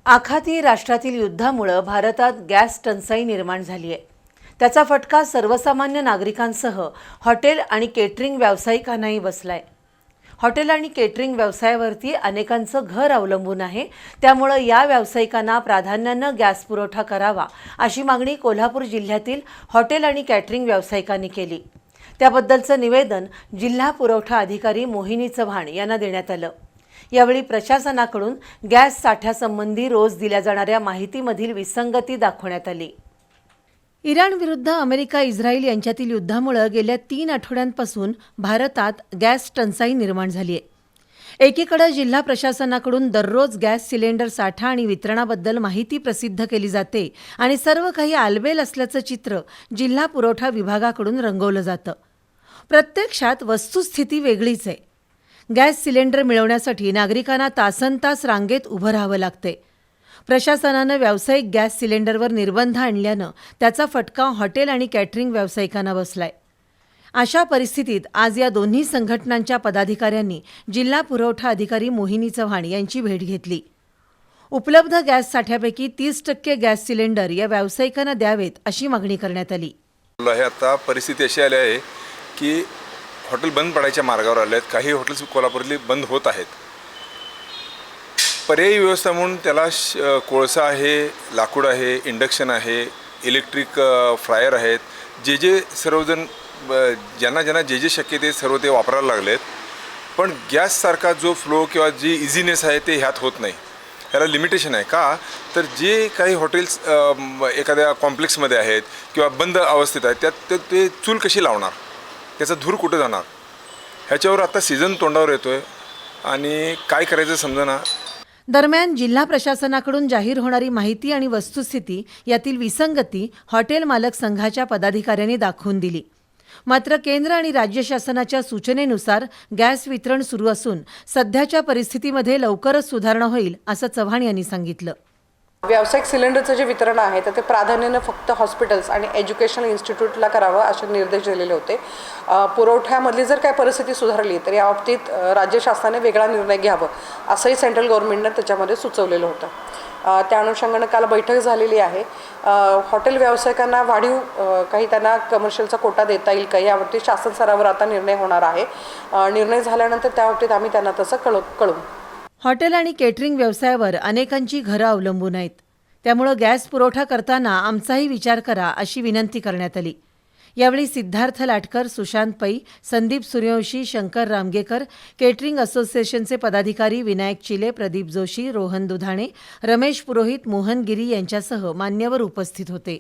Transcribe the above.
आखाती राष्ट्रातील युद्धामुळे भारतात गॅस टंचाई निर्माण झाली आहे। त्याचा फटका सर्वसामान्य नागरिकांसह हॉटेल आणि केटरिंग व्यावसायिकांनाही बसलाय। हॉटेल आणि केटरिंग व्यवसायावरती अनेकांचं घर अवलंबून आहे, त्यामुळे या व्यावसायिकांना प्राधान्याने गॅस पुरवठा करावा अशी मागणी कोल्हापूर जिल्ह्यातील हॉटेल आणि केटरिंग व्यावसायिकांनी केली। त्याबद्दलचं निवेदन जिल्हा पुरवठा अधिकारी मोहिनी चव्हाण यांना देण्यात आलं। यावेळी प्रशासनाकडून गॅस साठ्यासंबंधी रोज दिल्या जाणाऱ्या माहितीमधील विसंगती दाखवण्यात आली। इराण विरुद्ध अमेरिका इस्रायल यांच्यातील युद्धामुळे गेल्या 3 आठवड्यांपासून भारतात गॅस टंचाई निर्माण झाली आहे। एकीकडे जिल्हा प्रशासनाकडून दररोज गॅस सिलेंडर साठा आणि वितरणाबद्दल माहिती प्रसिद्ध केली जाते आणि सर्व काही आलबेल असल्याचं चित्र जिल्हा पुरवठा विभागाकडून रंगवलं जातं। प्रत्यक्षात वस्तुस्थिती वेगळीच आहे। गॅस सिलेंडर मिळवण्यासाठी नागरिकांना तासनतास रांगेत उभं राहावं लागते। प्रशासनानं व्यावसायिक गॅस सिलेंडरवर निर्बंध आणल्यानं त्याचा फटका हॉटेल आणि कॅटरिंग व्यावसायिकांना बसलाय। अशा परिस्थितीत आज या दोन्ही संघटनांच्या पदाधिकाऱ्यांनी जिल्हा पुरवठा अधिकारी मोहिनी चव्हाण यांची भेट घेतली। उपलब्ध गॅस साठ्यापैकी 30% गॅस सिलेंडर या व्यावसायिकांना द्यावेत अशी मागणी करण्यात आली। आता परिस्थिती अशी आली आहे की हॉटेल बंद पडायच्या मार्गावर आले आहेत। काही हॉटेल्स कोल्हापूरली बंद होत आहेत। पर्यायी व्यवस्था म्हणून त्याला कोळसा आहे, लाकूड आहे, इंडक्शन आहे, इलेक्ट्रिक फ्रायर आहेत। जे सर्वजण ज्यांना जे शक्य ते सर्व ते वापरायला लागलेत। पण गॅससारखा जो फ्लो किंवा जी इझीनेस आहे ते ह्यात होत नाही। ह्याला लिमिटेशन आहे का, तर जे काही हॉटेल्स एखाद्या कॉम्प्लेक्समध्ये आहेत किंवा बंद अवस्थेत आहेत त्यात ते चूल कशी लावणार, त्याचा धूर कुठे जाणार, ह्याच्यावर आता सीझन तोंडावर येतोय आणि काय करायचं समजेना। दरम्यान जिल्हा प्रशासनाकडून जाहीर होणारी माहिती आणि वस्तुस्थिती यातील विसंगती हॉटेल मालक संघाच्या पदाधिकाऱ्यांनी दाखवून दिली। मात्र केंद्र आणि राज्य शासनाच्या सूचनेनुसार गॅस वितरण सुरू असून सध्याच्या परिस्थितीमध्ये लवकरच सुधारणा होईल असं चव्हाण यांनी सांगितलं। व्यावसायिक सिलेंडरचं जे वितरण आहे तर ते प्राधान्याने फक्त हॉस्पिटल्स आणि एज्युकेशनल इन्स्टिट्यूटला करावं असे निर्देश दिलेले होते। पुरवठ्यामधली जर काय परिस्थिती सुधारली तर या बाबतीत राज्य शासनाने वेगळा निर्णय घ्यावा असंही सेंट्रल गव्हर्नमेंटने त्याच्यामध्ये सुचवलेलं होतं। त्या अनुषंगाने काल बैठक झालेली आहे। हॉटेल व्यावसायिकांना वाढीव काही त्यांना कमर्शियलचा कोटा देता येईल का यावरती शासन स्तरावर आता निर्णय होणार आहे। निर्णय झाल्यानंतर त्या बाबतीत आम्ही त्यांना तसं कळवू। हॉटेल आणि केटरिंग व्यवसायावर अनेकांची घरं अवलंबून आहेत, त्यामुळे गॅस पुरवठा करताना आमचाही विचार करा अशी विनंती करण्यात आली। यावेळी सिद्धार्थ लाटकर, सुशांत पै, संदीप सूर्यवंशी, शंकर रामगेकर, केटरिंग असोसिएशनचे पदाधिकारी विनायक चिले, प्रदीप जोशी, रोहन दुधाणे, रमेश पुरोहित, मोहन गिरी यांच्यासह मान्यवर उपस्थित होते।